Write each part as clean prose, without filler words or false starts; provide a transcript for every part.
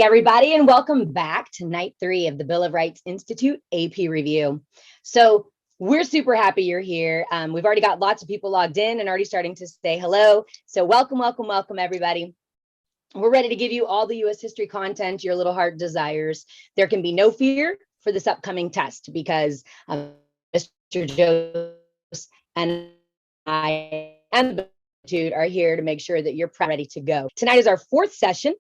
everybody, and welcome back to night 3 of the Bill of Rights Institute AP Review. So we're super happy you're here. We've already got lots of people logged in and already starting to say hello. So welcome, everybody. We're ready to give you all the U.S. history content your little heart desires. There can be no fear for this upcoming test because Mr. Jocz and I and the Institute are here to make sure that you're ready to go. Tonight is our 4th session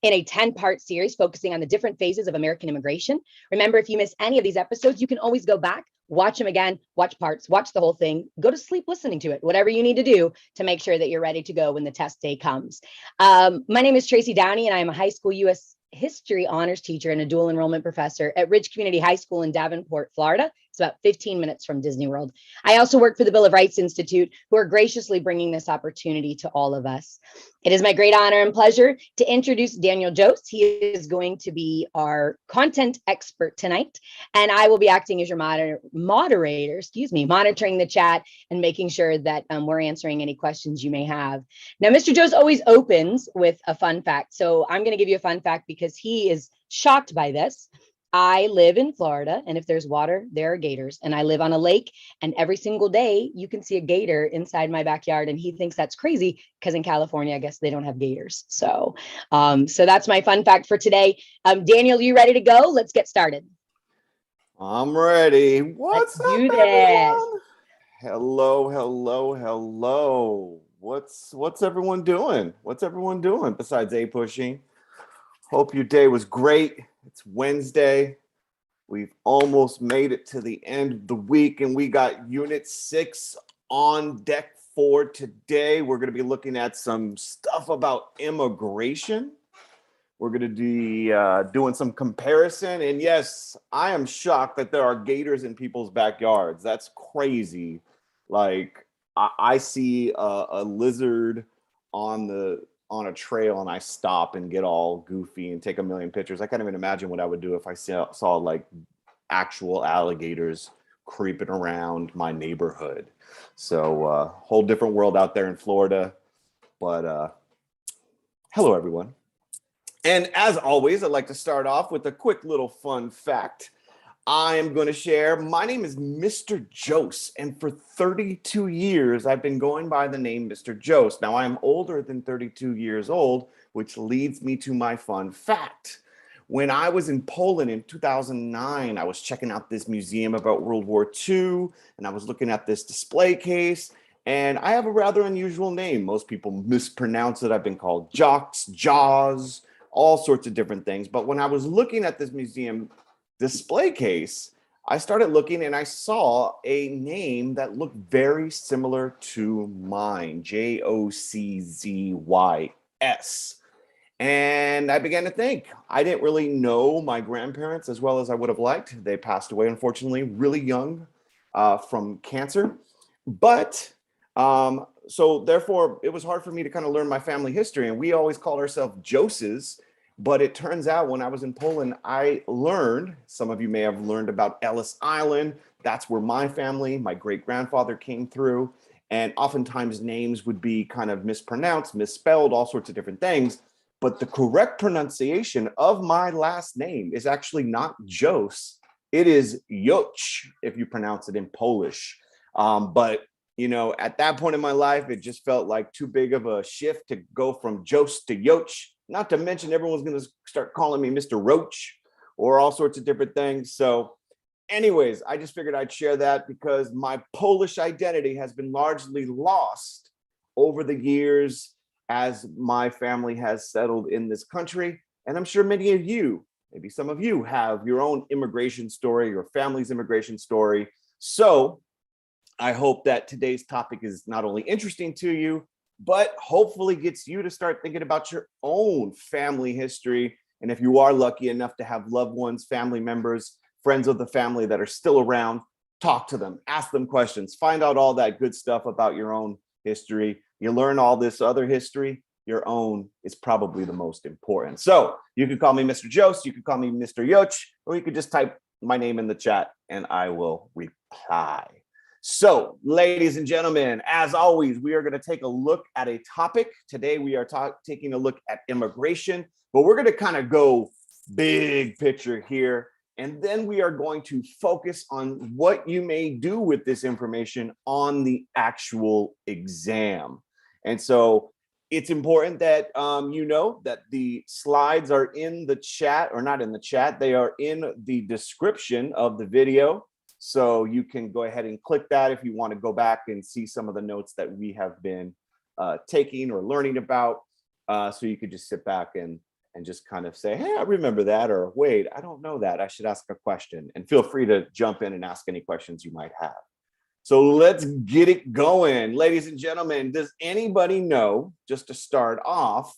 in a 10-part series focusing on the different phases of American immigration. Remember, if you miss any of these episodes, you can always go back, watch them again, watch parts, watch the whole thing, go to sleep listening to it, whatever you need to do to make sure that you're ready to go when the test day comes. My name is Tracy Downey, and I'm a high school U.S. history honors teacher and a dual enrollment professor at Ridge Community High School in Davenport, Florida. It's about 15 minutes from Disney World. I also work for the Bill of Rights Institute, who are graciously bringing this opportunity to all of us. It is my great honor and pleasure to introduce Daniel Jocz. He is going to be our content expert tonight, and I will be acting as your moderator, monitoring the chat and making sure that we're answering any questions you may have. Now, Mr. Jocz always opens with a fun fact, so I'm going to give you a fun fact because he is shocked by this. I live in Florida, and if there's water, there are gators, and I live on a lake, and every single day you can see a gator inside my backyard, and he thinks that's crazy because in California, I guess they don't have gators. So that's my fun fact for today. Daniel, you ready to go? Let's get started. I'm ready. What's up, everyone? Hello. What's everyone doing? What's everyone doing besides APUSHing? Hope your day was great. It's Wednesday. We've almost made it to the end of the week, and we got Unit 6 on deck for today. We're going to be looking at some stuff about immigration. We're going to be doing some comparison. And yes, I am shocked that there are gators in people's backyards. That's crazy. Like, I see a lizard on a trail and I stop and get all goofy and take a million pictures. I can't even imagine what I would do if I saw like actual alligators creeping around my neighborhood. So whole different world out there in Florida. But hello, everyone. And as always, I'd like to start off with a quick little fun fact. I am going to share. My name is Mr. Jocz, and for 32 years, I've been going by the name Mr. Jocz. Now, I'm older than 32 years old, which leads me to my fun fact. When I was in Poland in 2009, I was checking out this museum about World War II, and I was looking at this display case, and I have a rather unusual name. Most people mispronounce it. I've been called Jocz, Jocz, all sorts of different things. But when I was looking at this museum display case, I started looking and I saw a name that looked very similar to mine, Joczys. And I began to think. I didn't really know my grandparents as well as I would have liked. They passed away, unfortunately, really young from cancer. But so therefore, it was hard for me to kind of learn my family history. And we always called ourselves Joczys. But it turns out when I was in Poland, I learned, some of you may have learned about Ellis Island. That's where my family, my great-grandfather came through. And oftentimes names would be kind of mispronounced, misspelled, all sorts of different things. But the correct pronunciation of my last name is actually not Jocz. It is Jocz, if you pronounce it in Polish. But, you know, at that point in my life, it just felt like too big of a shift to go from Jocz to Jocz. Not to mention everyone's going to start calling me Mr. Roach or all sorts of different things. So anyways, I just figured I'd share that because my Polish identity has been largely lost over the years as my family has settled in this country. And I'm sure many of you, maybe some of you, have your own immigration story, your family's immigration story. So I hope that today's topic is not only interesting to you, but hopefully gets you to start thinking about your own family history. And if you are lucky enough to have loved ones, family members, friends of the family that are still around, talk to them, ask them questions, find out all that good stuff about your own history. You learn all this other history, your own is probably the most important. So you could call me Mr. Jocz, you could call me Mr. Jocz, or you could just type my name in the chat and I will reply. So, ladies and gentlemen, as always, we are going to take a look at a topic. Today, we are taking a look at immigration, but we're going to kind of go big picture here. And then we are going to focus on what you may do with this information on the actual exam. And so it's important that you know that the slides are in the chat, or not in the chat, they are in the description of the video. So you can go ahead and click that if you want to go back and see some of the notes that we have been taking or learning about. So you could just sit back and just kind of say, hey, I remember that, or wait, I don't know that, I should ask a question. And feel free to jump in and ask any questions you might have. So let's get it going. Ladies and gentlemen, does anybody know, just to start off,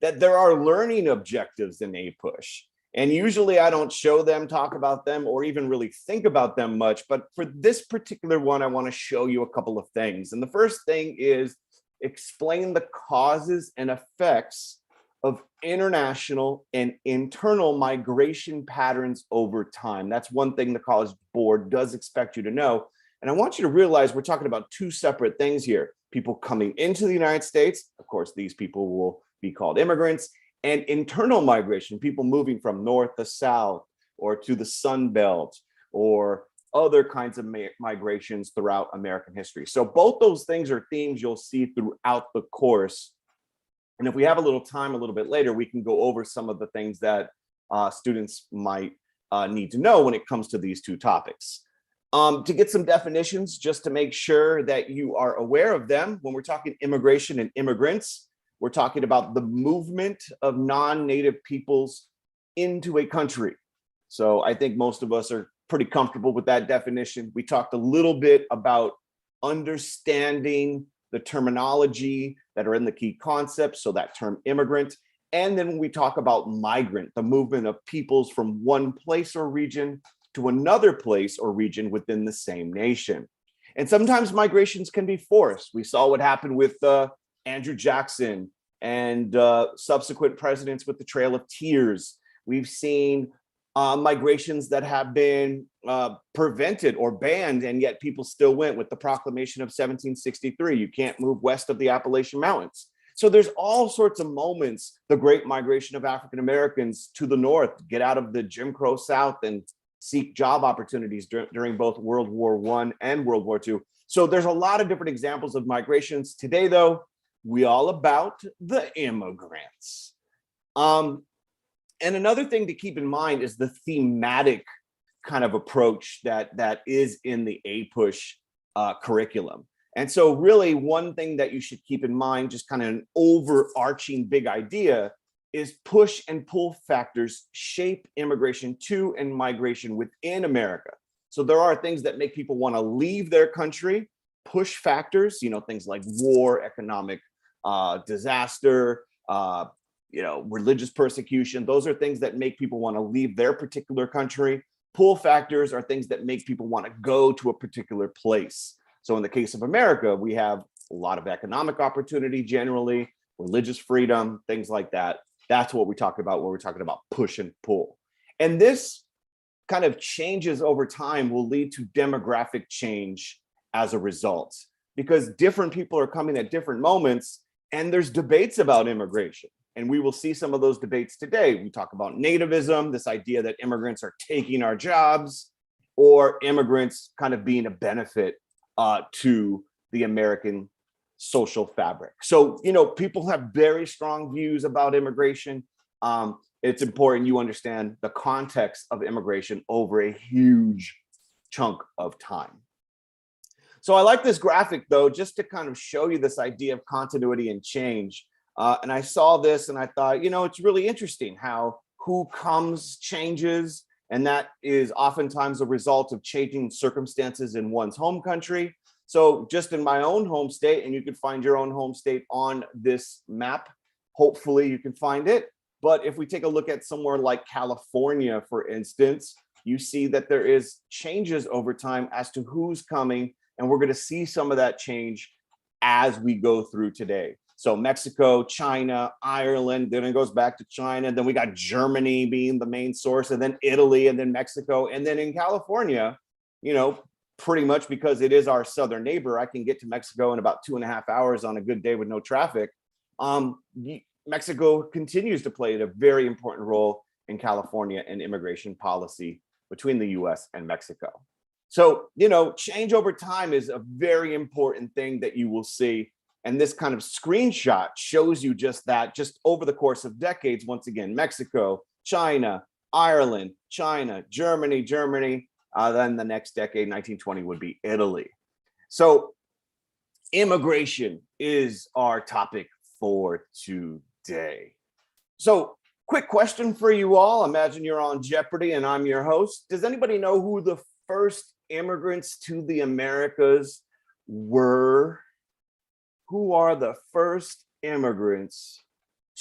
that there are learning objectives in APUSH? And usually I don't show them, talk about them, or even really think about them much. But for this particular one, I want to show you a couple of things. And the first thing is explain the causes and effects of international and internal migration patterns over time. That's one thing the College Board does expect you to know. And I want you to realize we're talking about two separate things here. People coming into the United States, of course, these people will be called immigrants, and internal migration, people moving from north to south or to the Sun Belt or other kinds of migrations throughout American history. So both those things are themes you'll see throughout the course. And if we have a little time a little bit later, we can go over some of the things that students might need to know when it comes to these two topics. To get some definitions, just to make sure that you are aware of them, when we're talking immigration and immigrants, we're talking about the movement of non-native peoples into a country. So I think most of us are pretty comfortable with that definition. We talked a little bit about understanding the terminology that are in the key concepts, so that term immigrant. And then when we talk about migrant, the movement of peoples from one place or region to another place or region within the same nation. And sometimes migrations can be forced. We saw what happened with Andrew Jackson and subsequent presidents with the Trail of Tears. We've seen migrations that have been prevented or banned, and yet people still went with the Proclamation of 1763. You can't move west of the Appalachian Mountains. So there's all sorts of moments, the great migration of African Americans to the north, get out of the Jim Crow South and seek job opportunities during both World War I and World War II. So there's a lot of different examples of migrations. Today, though, we all about the immigrants. And another thing to keep in mind is the thematic kind of approach that is in the APUSH curriculum. And so really one thing that you should keep in mind, just kind of an overarching big idea, is push and pull factors shape immigration to and migration within America. So there are things that make people want to leave their country, push factors, you know, things like war, economic disaster, religious persecution. Those are things that make people want to leave their particular country. Pull factors are things that make people want to go to a particular place. So in the case of America, we have a lot of economic opportunity generally, religious freedom, things like that. That's what we're talking about when we're talking about push and pull. And this kind of changes over time will lead to demographic change as a result, because different people are coming at different moments, and there's debates about immigration. And we will see some of those debates today. We talk about nativism, this idea that immigrants are taking our jobs, or immigrants kind of being a benefit to the American social fabric. So, people have very strong views about immigration. It's important you understand the context of immigration over a huge chunk of time. So I like this graphic, though, just to kind of show you this idea of continuity and change. And I saw this and I thought, it's really interesting how who comes changes. And that is oftentimes a result of changing circumstances in one's home country. So just in my own home state, and you can find your own home state on this map, hopefully you can find it. But if we take a look at somewhere like California, for instance, you see that there is changes over time as to who's coming. And we're going to see some of that change as we go through today. So Mexico, China, Ireland, then it goes back to China. Then we got Germany being the main source, and then Italy, and then Mexico. And then in California, pretty much because it is our southern neighbor, I can get to Mexico in about 2.5 hours on a good day with no traffic. Mexico continues to play a very important role in California and immigration policy between the US and Mexico. So, you know, change over time is a very important thing that you will see. And this kind of screenshot shows you just that, just over the course of decades. Once again, Mexico, China, Ireland, China, Germany, then the next decade, 1920, would be Italy. So immigration is our topic for today. So quick question for you all. Imagine you're on Jeopardy and I'm your host. Does anybody know who the first immigrants to the Americas were? Who are the first immigrants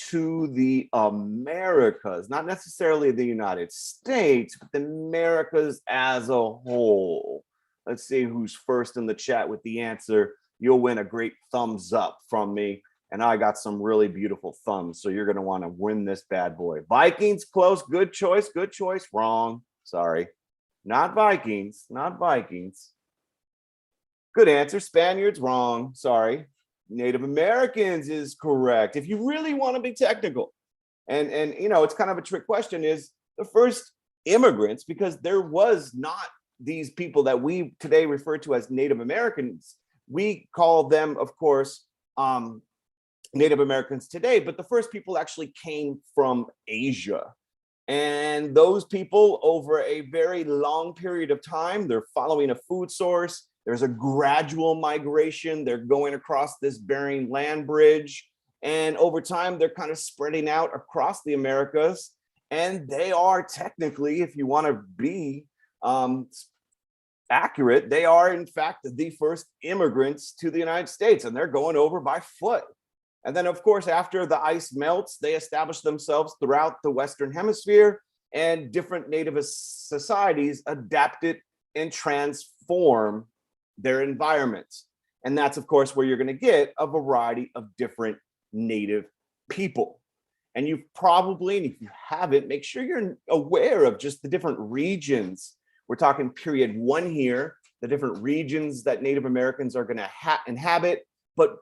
to the Americas? Not necessarily the United States, but the Americas as a whole. Let's see who's first in the chat with the answer. You'll win a great thumbs up from me. And I got some really beautiful thumbs, so you're going to want to win this bad boy. Vikings, close, good choice, wrong. Sorry. Not Vikings, not Vikings. Good answer. Spaniards, wrong. Sorry. Native Americans is correct. If you really want to be technical, and you know, it's kind of a trick question, is the first immigrants, because there was not these people that we today refer to as Native Americans. We call them, of course, Native Americans today, but the first people actually came from Asia. And those people, over a very long period of time, they're following a food source. There's a gradual migration. They're going across this Bering land bridge. And over time, they're kind of spreading out across the Americas. And they are technically, if you want to be accurate, they are, in fact, the first immigrants to the United States. And they're going over by foot. And then, of course, after the ice melts, they establish themselves throughout the Western Hemisphere, and different nativist societies adapted and transform their environments. And that's, of course, where you're going to get a variety of different native people. And you've probably, and if you haven't, make sure you're aware of just the different regions. We're talking period 1 here, the different regions that Native Americans are going to inhabit, but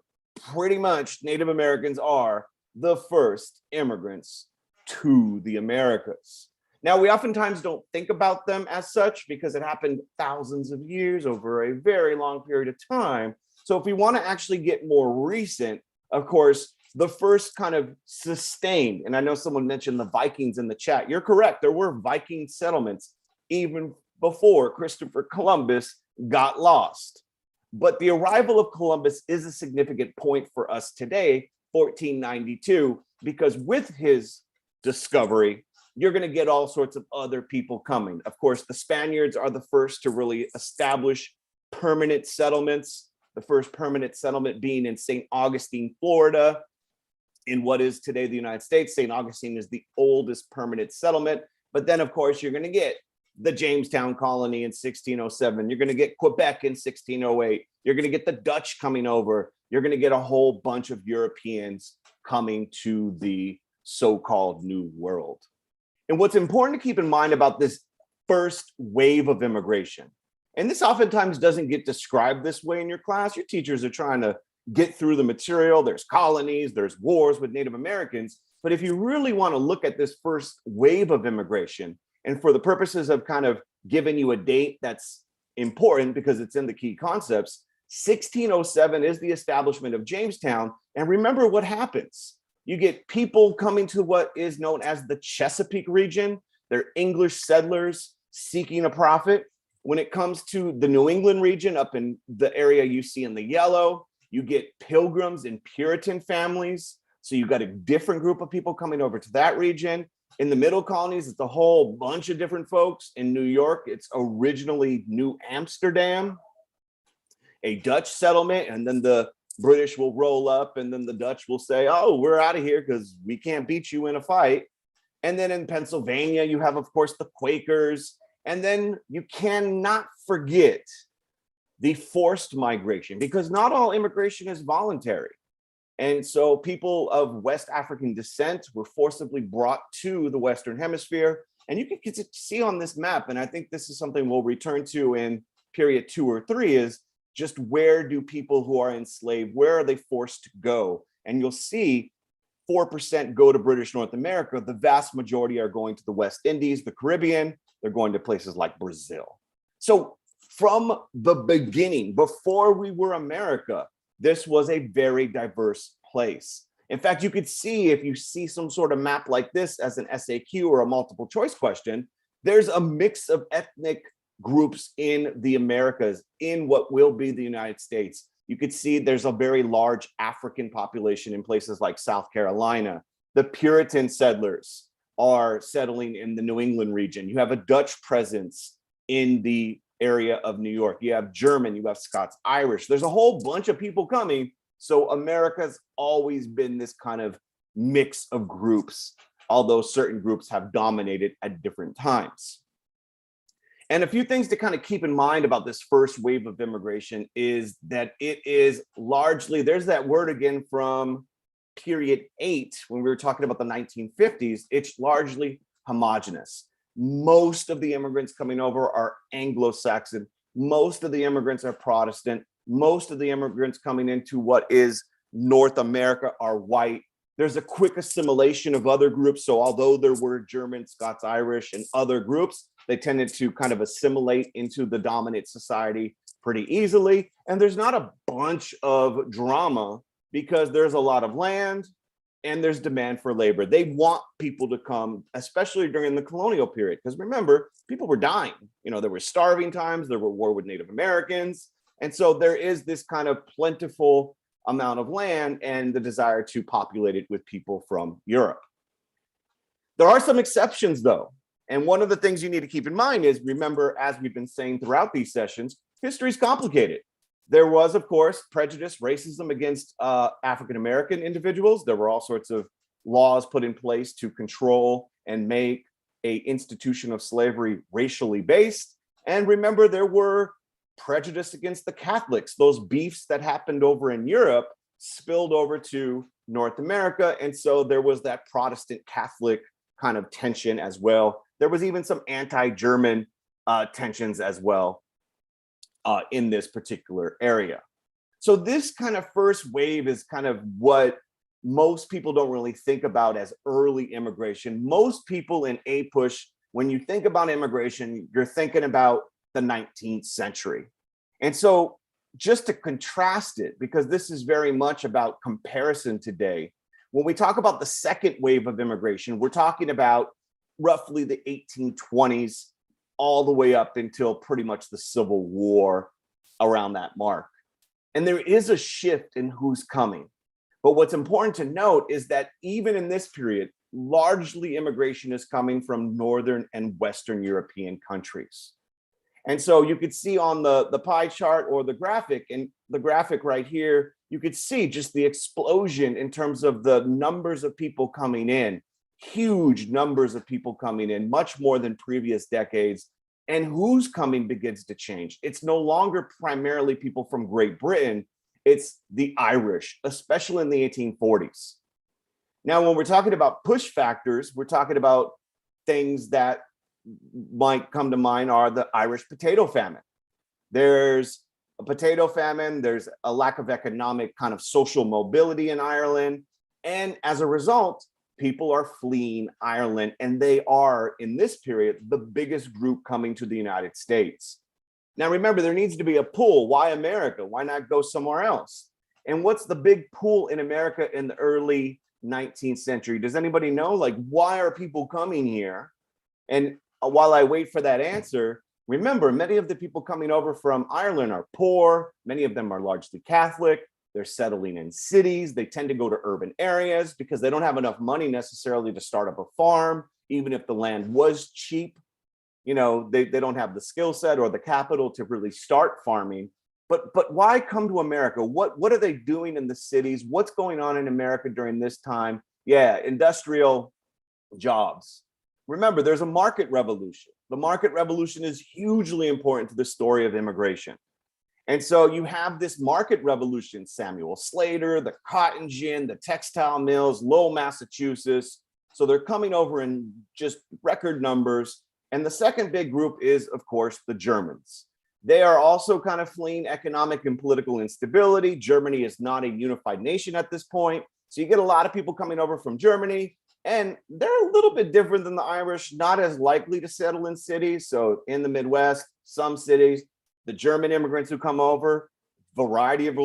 pretty much Native Americans are the first immigrants to the Americas. Now, we oftentimes don't think about them as such because it happened thousands of years over a very long period of time. So if we want to actually get more recent, of course, the first kind of sustained, and I know someone mentioned the Vikings in the chat. You're correct. There were Viking settlements even before Christopher Columbus got lost. But the arrival of Columbus is a significant point for us today, 1492, because with his discovery, you're going to get all sorts of other people coming. Of course, the Spaniards are the first to really establish permanent settlements, the first permanent settlement being in St. Augustine, Florida, in what is today the United States. St. Augustine is the oldest permanent settlement. But then, of course, you're going to get the Jamestown colony in 1607. You're going to get Quebec in 1608. You're going to get the Dutch coming over. You're going to get a whole bunch of Europeans coming to the so-called New World. And what's important to keep in mind about this first wave of immigration, and this oftentimes doesn't get described this way in your class. Your teachers are trying to get through the material. There's colonies, there's wars with Native Americans. But if you really want to look at this first wave of immigration, and for the purposes of kind of giving you a date that's important because it's in the key concepts, 1607 is the establishment of Jamestown. And remember what happens. You get people coming to what is known as the Chesapeake region. They're English settlers seeking a profit. When it comes to the New England region, up in the area you see in the yellow, you get Pilgrims and Puritan families. So you've got a different group of people coming over to that region. In the middle colonies, it's a whole bunch of different folks. In New York, it's originally New Amsterdam, a Dutch settlement, and then the British will roll up, and then the Dutch will say, oh, we're out of here because we can't beat you in a fight. And then in Pennsylvania, you have, of course, the Quakers. And then you cannot forget the forced migration, because not all immigration is voluntary. And so people of West African descent were forcibly brought to the Western Hemisphere. And you can get to see on this map, and I think this is something we'll return to in period 2 or 3, is just where do people who are enslaved, where are they forced to go? And you'll see 4% go to British North America. The vast majority are going to the West Indies, the Caribbean. They're going to places like Brazil. So from the beginning, before we were America, this was a very diverse place. In fact, you could see, if you see some sort of map like this as an SAQ or a multiple choice question, there's a mix of ethnic groups in the Americas, in what will be the United States. You could see there's a very large African population in places like South Carolina. The Puritan settlers are settling in the New England region. You have a Dutch presence in the area of New York. You have German, you have Scots Irish. There's a whole bunch of people coming. So America's always been this kind of mix of groups, although certain groups have dominated at different times. And a few things to kind of keep in mind about this first wave of immigration is that it is largely, there's that word again from period 8, when we were talking about the 1950s, it's largely homogenous. Most of the immigrants coming over are Anglo-Saxon. Most of the immigrants are Protestant. Most of the immigrants coming into what is North America are white. There's a quick assimilation of other groups. So although there were German, Scots, Irish, and other groups, they tended to kind of assimilate into the dominant society pretty easily. And there's not a bunch of drama because there's a lot of land and there's demand for labor. They want people to come, especially during the colonial period. Because remember, people were dying. You know, there were starving times, there were war with Native Americans. And so there is this kind of plentiful amount of land and the desire to populate it with people from Europe. There are some exceptions though. And one of the things you need to keep in mind is, remember, as we've been saying throughout these sessions, history is complicated. There was, of course, prejudice, racism against African-American individuals. There were all sorts of laws put in place to control and make an institution of slavery racially based. And remember, there were prejudice against the Catholics. Those beefs that happened over in Europe spilled over to North America. And so there was that Protestant Catholic kind of tension as well. There was even some anti-German tensions as well in this particular area. So this kind of first wave is kind of what most people don't really think about as early immigration. Most people in APUSH, when you think about immigration, you're thinking about the 19th century. And so just to contrast it, because this is very much about comparison today, when we talk about the second wave of immigration, we're talking about roughly the 1820s all the way up until pretty much the Civil War, around that mark. And there is a shift in who's coming. But what's important to note is that even in this period, largely immigration is coming from Northern and Western European countries. And so you could see on the pie chart or the graphic, and the graphic right here, you could see just the explosion in terms of the numbers of people coming in, huge numbers of people coming in, much more than previous decades. And who's coming begins to change. It's no longer primarily people from Great Britain, it's the Irish, especially in the 1840s. Now, when we're talking about push factors, we're talking about things that might come to mind are the Irish potato famine. There's a potato famine, there's a lack of economic kind of social mobility in Ireland. And as a result, people are fleeing Ireland, and they are, in this period, the biggest group coming to the United States. Now, remember, there needs to be a pull. Why America? Why not go somewhere else? And what's the big pull in America in the early 19th century? Does anybody know? Like, why are people coming here? And while I wait for that answer, remember, many of the people coming over from Ireland are poor. Many of them are largely Catholic. They're settling in cities. They tend to go to urban areas because they don't have enough money necessarily to start up a farm. Even if the land was cheap, you know, they don't have the skill set or the capital to really start farming. But why come to America? What are they doing in the cities? What's going on in America during this time? Yeah, industrial jobs. Remember, there's a market revolution. The market revolution is hugely important to the story of immigration. And so you have this market revolution, Samuel Slater, the cotton gin, the textile mills, Lowell, Massachusetts. So they're coming over in just record numbers. And the second big group is, of course, the Germans. They are also kind of fleeing economic and political instability. Germany is not a unified nation at this point. So you get a lot of people coming over from Germany, and they're a little bit different than the Irish, not as likely to settle in cities. So in the Midwest, some cities, the German immigrants who come over, variety of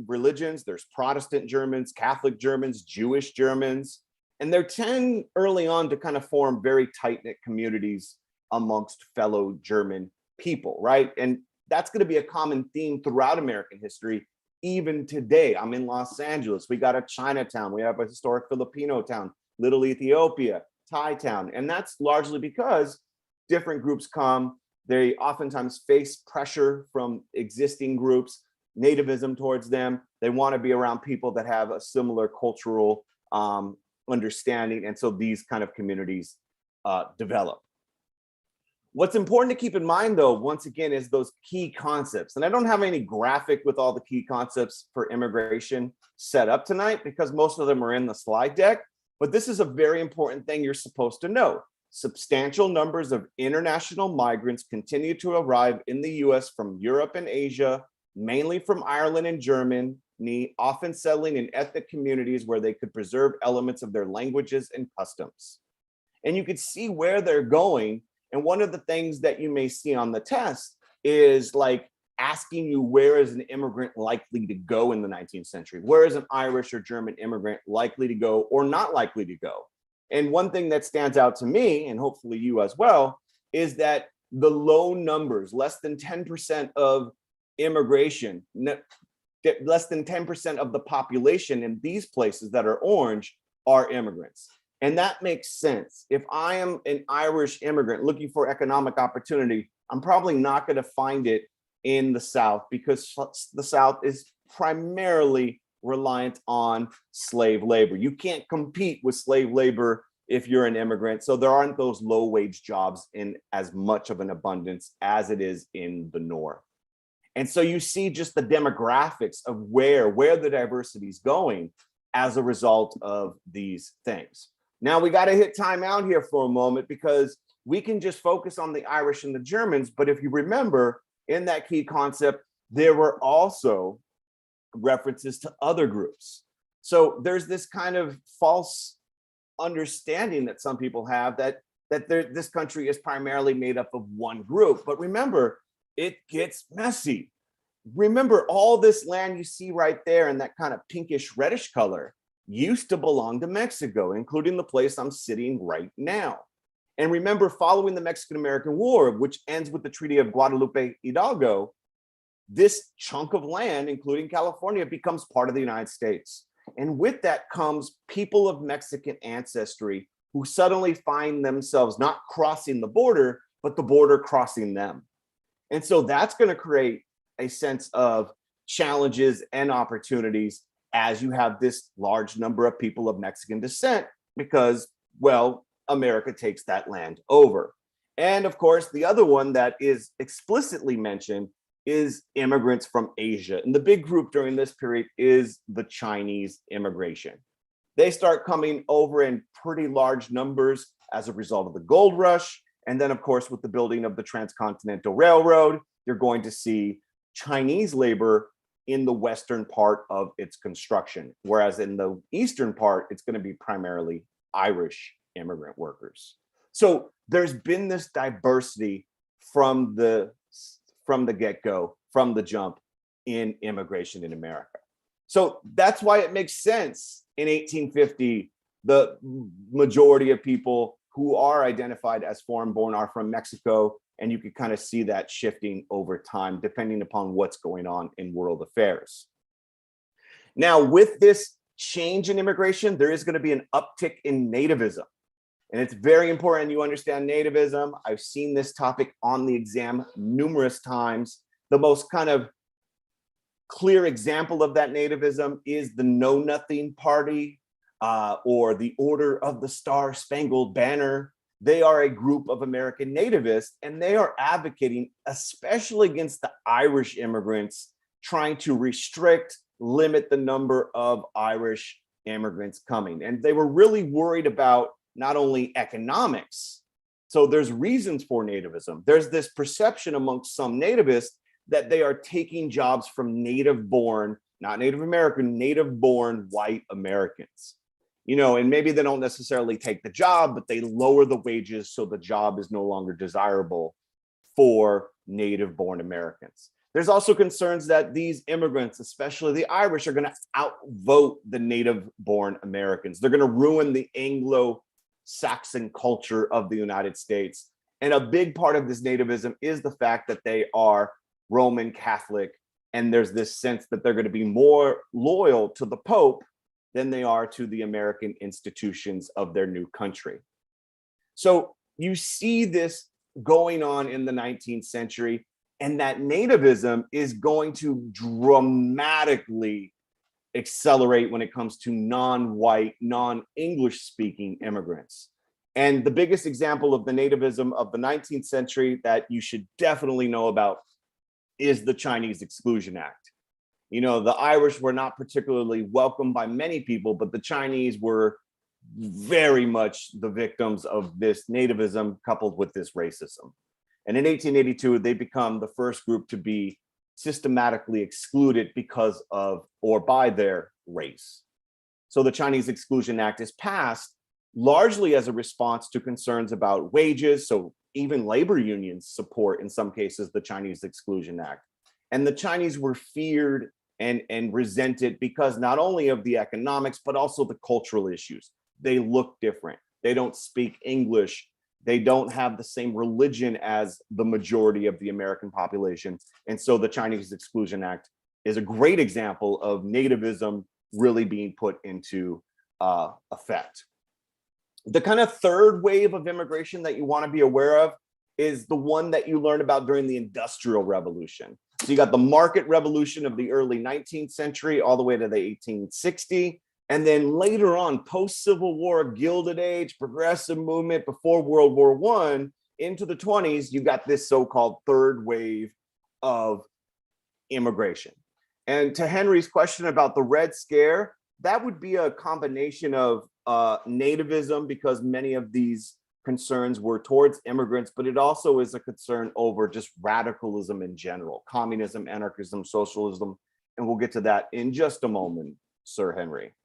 religions. There's Protestant Germans, Catholic Germans, Jewish Germans, and they tend early on to kind of form very tight-knit communities amongst fellow German people, right? And that's going to be a common theme throughout American history. Even today, I'm in Los Angeles. We got a Chinatown. We have a historic Filipino town, Little Ethiopia, Thai town. And that's largely because different groups come. They oftentimes face pressure from existing groups, nativism towards them. They want to be around people that have a similar cultural understanding. And so these kind of communities develop. What's important to keep in mind, though, once again, is those key concepts. And I don't have any graphic with all the key concepts for immigration set up tonight because most of them are in the slide deck. But this is a very important thing you're supposed to know. Substantial numbers of international migrants continue to arrive in the US from Europe and Asia, mainly from Ireland and Germany, often settling in ethnic communities where they could preserve elements of their languages and customs. And you could see where they're going. And one of the things that you may see on the test is like asking you, where is an immigrant likely to go in the 19th century? Where is an Irish or German immigrant likely to go or not likely to go? And one thing that stands out to me, and hopefully you as well, is that the low numbers, less than 10% of immigration, less than 10% of the population in these places that are orange are immigrants. And that makes sense. If I am an Irish immigrant looking for economic opportunity, I'm probably not going to find it in the South because the South is primarily reliant on slave labor. You can't compete with slave labor if you're an immigrant. So there aren't those low wage jobs in as much of an abundance as it is in the North. And so you see just the demographics of where the diversity is going as a result of these things. Now we got to hit time out here for a moment because we can just focus on the Irish and the Germans. But if you remember in that key concept, there were also references to other groups. So there's this kind of false understanding that some people have that this country is primarily made up of one group. But remember, it gets messy. Remember, all this land you see right there in that kind of pinkish reddish color used to belong to Mexico, including the place I'm sitting right now. And remember, following the Mexican-American War, which ends with the Treaty of Guadalupe Hidalgo, this chunk of land, including California, becomes part of the United States. And with that comes people of Mexican ancestry who suddenly find themselves not crossing the border, but the border crossing them. And so that's going to create a sense of challenges and opportunities as you have this large number of people of Mexican descent because, well, America takes that land over. And of course, the other one that is explicitly mentioned is immigrants from Asia. And the big group during this period is the Chinese immigration. They start coming over in pretty large numbers as a result of the gold rush. And then, of course, with the building of the Transcontinental Railroad, you're going to see Chinese labor in the western part of its construction, whereas in the eastern part, it's going to be primarily Irish immigrant workers. So there's been this diversity from the get-go, from the jump in immigration in America. So that's why it makes sense in 1850, the majority of people who are identified as foreign-born are from Mexico, and you can kind of see that shifting over time, depending upon what's going on in world affairs. Now, with this change in immigration, there is going to be an uptick in nativism. And it's very important you understand nativism. I've seen this topic on the exam numerous times. The most kind of clear example of that nativism is the Know Nothing Party or the Order of the Star-Spangled Banner. They are a group of American nativists, and they are advocating, especially against the Irish immigrants, trying to limit the number of Irish immigrants coming. And they were really worried about not only economics. So there's reasons for nativism. There's this perception amongst some nativists that they are taking jobs from native-born not Native American, native-born white Americans. You know, and maybe they don't necessarily take the job, but they lower the wages so the job is no longer desirable for native-born Americans. There's also concerns that these immigrants, especially the Irish, are going to outvote the native-born Americans. They're going to ruin the Anglo-Saxon culture of the United States. And a big part of this nativism is the fact that they are Roman Catholic, and there's this sense that they're going to be more loyal to the Pope than they are to the American institutions of their new country. So you see this going on in the 19th century, and that nativism is going to dramatically accelerate when it comes to non-white, non-English speaking immigrants. And the biggest example of the nativism of the 19th century that you should definitely know about is the Chinese Exclusion Act. You know, the Irish were not particularly welcomed by many people, but the Chinese were very much the victims of this nativism coupled with this racism. And in 1882, they become the first group to be systematically excluded because of or by their race. So the Chinese Exclusion Act is passed largely as a response to concerns about wages. So even labor unions support, in some cases, the Chinese Exclusion Act. And the Chinese were feared and resented because not only of the economics, but also the cultural issues. They look different. They don't speak English. They don't have the same religion as the majority of the American population. And so the Chinese Exclusion Act is a great example of nativism really being put into effect. The kind of third wave of immigration that you want to be aware of is the one that you learned about during the Industrial Revolution. So you got the market revolution of the early 19th century all the way to the 1860. And then later on, post-Civil War, Gilded Age, progressive movement before World War I, into the 20s, you got this so-called third wave of immigration. And to Henry's question about the Red Scare, that would be a combination of nativism, because many of these concerns were towards immigrants, but it also is a concern over just radicalism in general, communism, anarchism, socialism, and we'll get to that in just a moment, Sir Henry.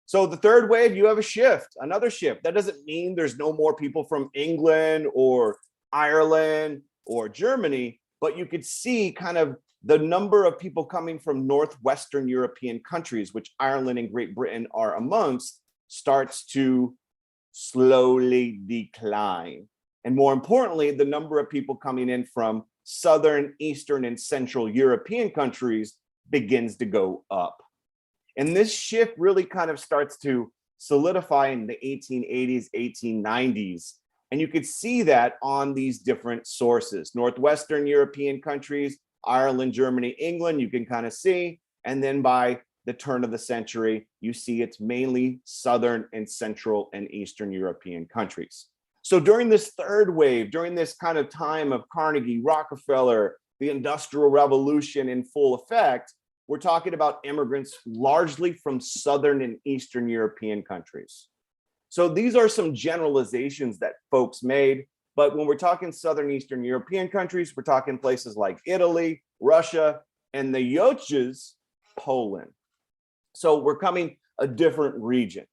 So the third wave, you have a shift, another shift. That doesn't mean there's no more people from England or Ireland or Germany, but you could see kind of the number of people coming from Northwestern European countries, which Ireland and Great Britain are amongst, starts to slowly decline. And more importantly, the number of people coming in from Southern, Eastern, and Central European countries begins to go up. And this shift really kind of starts to solidify in the 1880s, 1890s. And you could see that on these different sources. Northwestern European countries, Ireland, Germany, England, you can kind of see. And then by the turn of the century, you see it's mainly Southern and Central and Eastern European countries. So during this third wave, during this kind of time of Carnegie, Rockefeller, the Industrial Revolution in full effect, we're talking about immigrants largely from Southern and Eastern European countries. So these are some generalizations that folks made, but when we're talking Southern Eastern European countries, we're talking places like Italy, Russia, and the Jocz's, Poland. So we're coming a different region.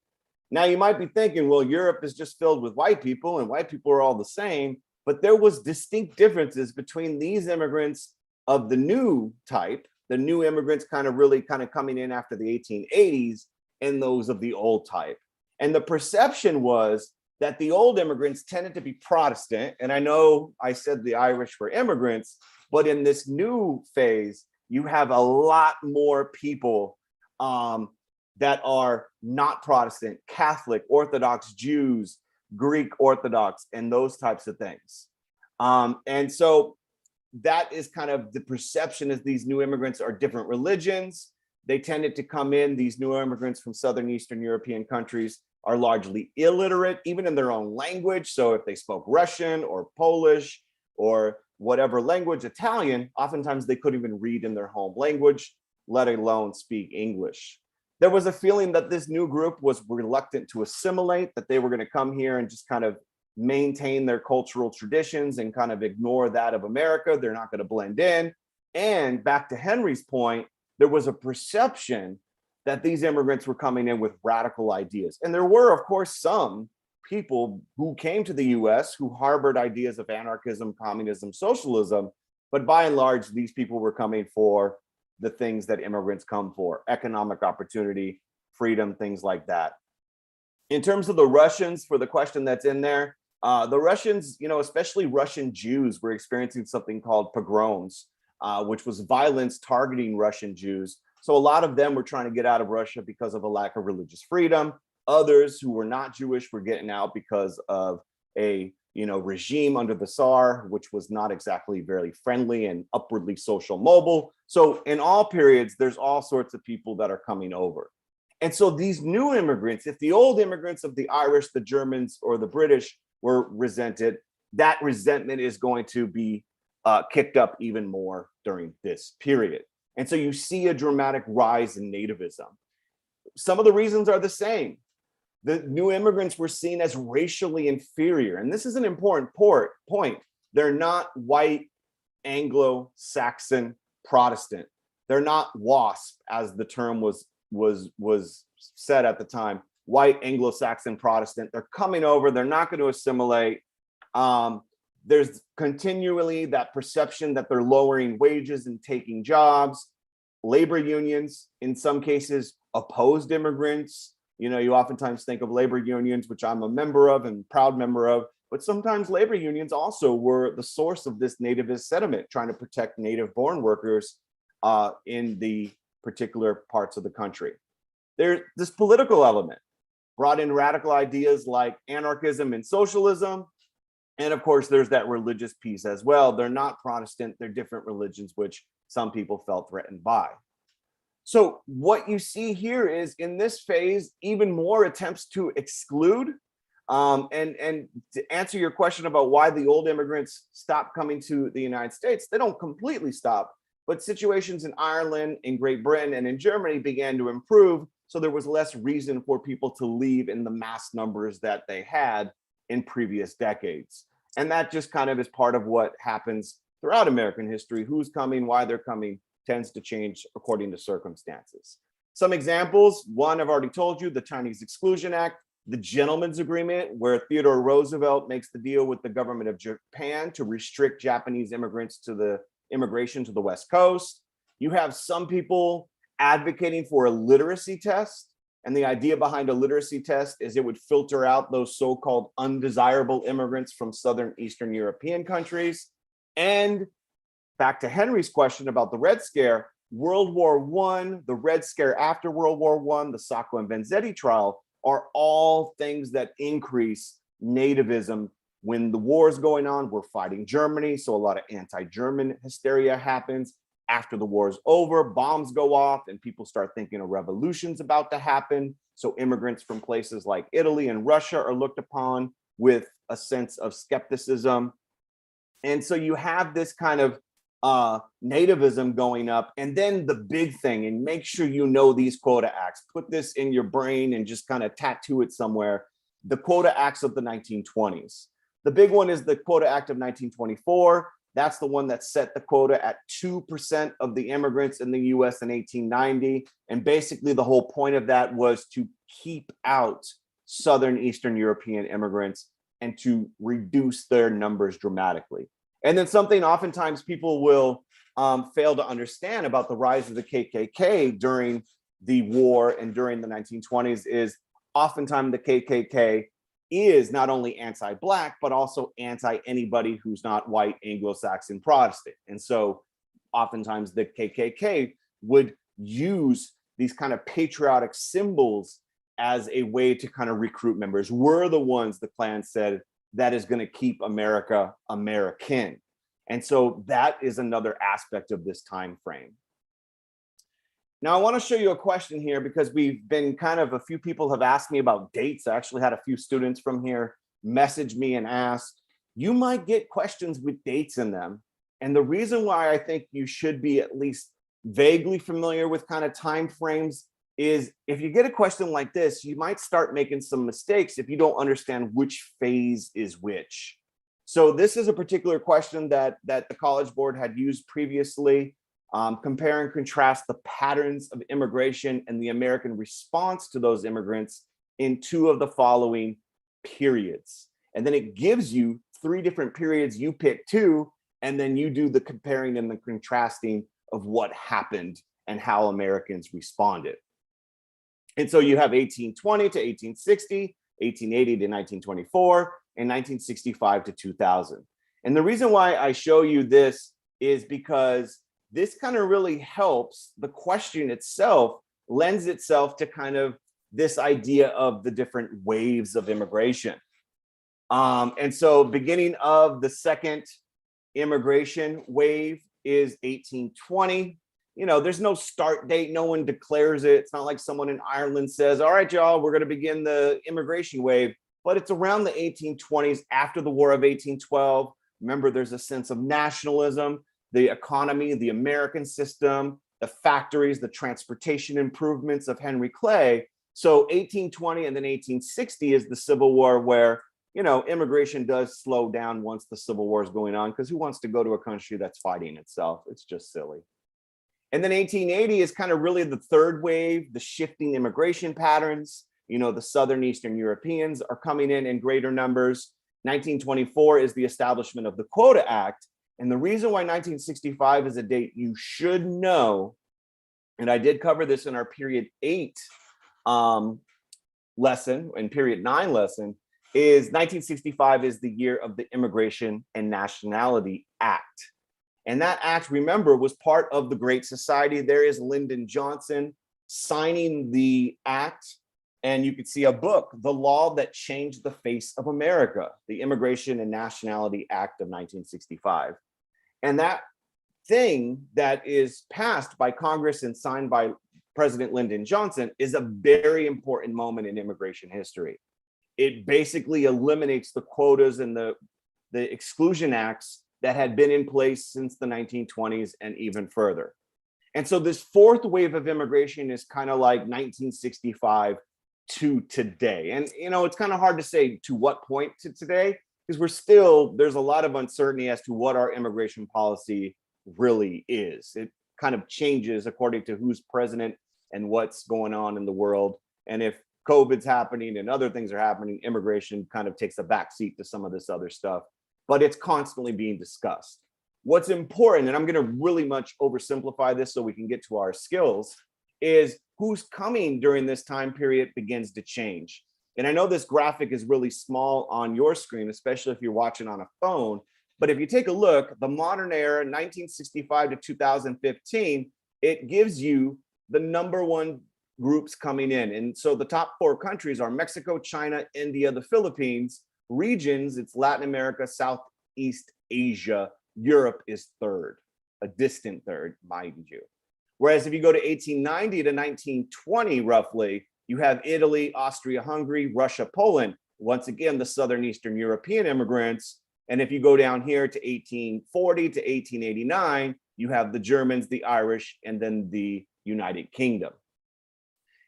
Now you might be thinking, well, Europe is just filled with white people and white people are all the same, but there was distinct differences between these immigrants of the new type, the new immigrants kind of coming in after the 1880s, and those of the old type. And the perception was that the old immigrants tended to be Protestant. And I know I said the Irish were immigrants, but in this new phase, you have a lot more people that are not Protestant, Catholic, Orthodox Jews, Greek Orthodox, and those types of things. And so that is kind of the perception, as these new immigrants are different religions. They tended to come in, these new immigrants from Southern Eastern European countries are largely illiterate, even in their own language. So if they spoke Russian or Polish or whatever language, Italian, oftentimes they couldn't even read in their home language, let alone speak English. There was a feeling that this new group was reluctant to assimilate, that they were going to come here and just kind of maintain their cultural traditions and kind of ignore that of America. They're not going to blend in. And back to Henry's point, there was a perception that these immigrants were coming in with radical ideas. And there were, of course, some people who came to the US who harbored ideas of anarchism, communism, socialism, but by and large, these people were coming for the things that immigrants come for: economic opportunity, freedom, things like that. In terms of the Russians, for the question that's in there, the Russians, especially Russian Jews, were experiencing something called pogroms, which was violence targeting Russian Jews. So a lot of them were trying to get out of Russia because of a lack of religious freedom. Others who were not Jewish were getting out because of a regime under the Tsar, which was not exactly very friendly and upwardly social mobile. So in all periods, there's all sorts of people that are coming over. And so these new immigrants, if the old immigrants of the Irish, the Germans, or the British were resented, that resentment is going to be kicked up even more during this period. And so you see a dramatic rise in nativism. Some of the reasons are the same. The new immigrants were seen as racially inferior. And this is an important point. They're not white, Anglo-Saxon, Protestant. They're not WASP, as the term was said at the time, white, Anglo-Saxon, Protestant. They're coming over, they're not going to assimilate. There's continually that perception that they're lowering wages and taking jobs. Labor unions, in some cases, opposed immigrants. You oftentimes think of labor unions, which I'm a member of and proud member of, but sometimes labor unions also were the source of this nativist sentiment, trying to protect native-born workers in the particular parts of the country. There's this political element, brought in radical ideas like anarchism and socialism. And of course, there's that religious piece as well. They're not Protestant, they're different religions, which some people felt threatened by. So what you see here is, in this phase, even more attempts to exclude. And to answer your question about why the old immigrants stopped coming to the United States, they don't completely stop, but situations in Ireland, in Great Britain, and in Germany began to improve. So there was less reason for people to leave in the mass numbers that they had in previous decades. And that just kind of is part of what happens throughout American history. Who's coming, why they're coming, tends to change according to circumstances. Some examples: one, I've already told you, the Chinese Exclusion Act, the Gentleman's Agreement, where Theodore Roosevelt makes the deal with the government of Japan to restrict Japanese immigrants to the immigration to the West Coast. You have some people advocating for a literacy test. And the idea behind a literacy test is it would filter out those so-called undesirable immigrants from Southern Eastern European countries. And back to Henry's question about the Red Scare, World War I, the Red Scare after World War I, the Sacco and Vanzetti trial are all things that increase nativism. When the war is going on, we're fighting Germany, so a lot of anti-German hysteria happens. After the war is over, bombs go off and people start thinking a revolution's about to happen. So immigrants from places like Italy and Russia are looked upon with a sense of skepticism. And so you have this kind of nativism going up. And then the big thing, and make sure you know these Quota Acts, put this in your brain and just kind of tattoo it somewhere, the Quota Acts of the 1920s. The big one is the Quota Act of 1924. That's the one that set the quota at 2% of the immigrants in the US in 1890. And basically the whole point of that was to keep out Southern Eastern European immigrants and to reduce their numbers dramatically. And then something oftentimes people will fail to understand about the rise of the KKK during the war and during the 1920s is oftentimes the KKK is not only anti-Black, but also anti-anybody who's not white, Anglo-Saxon, Protestant. And so oftentimes the KKK would use these kind of patriotic symbols as a way to kind of recruit members. We're the ones, the Klan said, that is going to keep America American. And so that is another aspect of this time frame. Now, I want to show you a question here because we've been a few people have asked me about dates. I actually had a few students from here message me and ask, you might get questions with dates in them. And the reason why I think you should be at least vaguely familiar with kind of time frames is if you get a question like this, you might start making some mistakes if you don't understand which phase is which. So this is a particular question that the College Board had used previously. compare and contrast the patterns of immigration and the American response to those immigrants in two of the following periods. And then it gives you three different periods. You pick two, and then you do the comparing and the contrasting of what happened and how Americans responded. And so you have 1820 to 1860, 1880 to 1924, and 1965 to 2000. And the reason why I show you this is because this kind of really helps the question itself, lends itself to kind of this idea of the different waves of immigration. And so beginning of the second immigration wave is 1820. You know, there's no start date. No one declares it. It's not like someone in Ireland says, all right, y'all, we're going to begin the immigration wave. But it's around the 1820s, after the War of 1812. Remember, there's a sense of nationalism, the economy, the American system, the factories, the transportation improvements of Henry Clay. So 1820 and then 1860 is the Civil War, where, you know, immigration does slow down once the Civil War is going on, because who wants to go to a country that's fighting itself? It's just silly. And then 1880 is kind of really the third wave, the shifting immigration patterns. You know, the Southern Eastern Europeans are coming in greater numbers. 1924 is the establishment of the Quota Act. And the reason why 1965 is a date you should know, and I did cover this in our period 8 lesson and period 9 lesson, is 1965 is the year of the Immigration and Nationality Act. And that act, remember, was part of the Great Society. There is Lyndon Johnson signing the act. And you could see a book, The Law That Changed the Face of America, the Immigration and Nationality Act of 1965. And that thing that is passed by Congress and signed by President Lyndon Johnson is a very important moment in immigration history. It basically eliminates the quotas and the Exclusion Acts that had been in place since the 1920s and even further. And so this fourth wave of immigration is kind of like 1965 to today. And, you know, it's kind of hard to say to what point to today, because there's a lot of uncertainty as to what our immigration policy really is. It kind of changes according to who's president and what's going on in the world. And if COVID's happening and other things are happening, immigration kind of takes a backseat to some of this other stuff, but it's constantly being discussed. What's important, and I'm going to really much oversimplify this so we can get to our skills, is who's coming during this time period begins to change. And I know this graphic is really small on your screen, especially if you're watching on a phone, but if you take a look, the modern era, 1965 to 2015, it gives you the number one groups coming in. And so the top 4 countries are Mexico, China, India, the Philippines. Regions, it's Latin America, Southeast Asia. Europe is third, a distant third, mind you. Whereas if you go to 1890 to 1920, roughly, you have Italy, Austria, Hungary, Russia, Poland. Once again, the Southern Eastern European immigrants. And if you go down here to 1840 to 1889, you have the Germans, the Irish, and then the United Kingdom.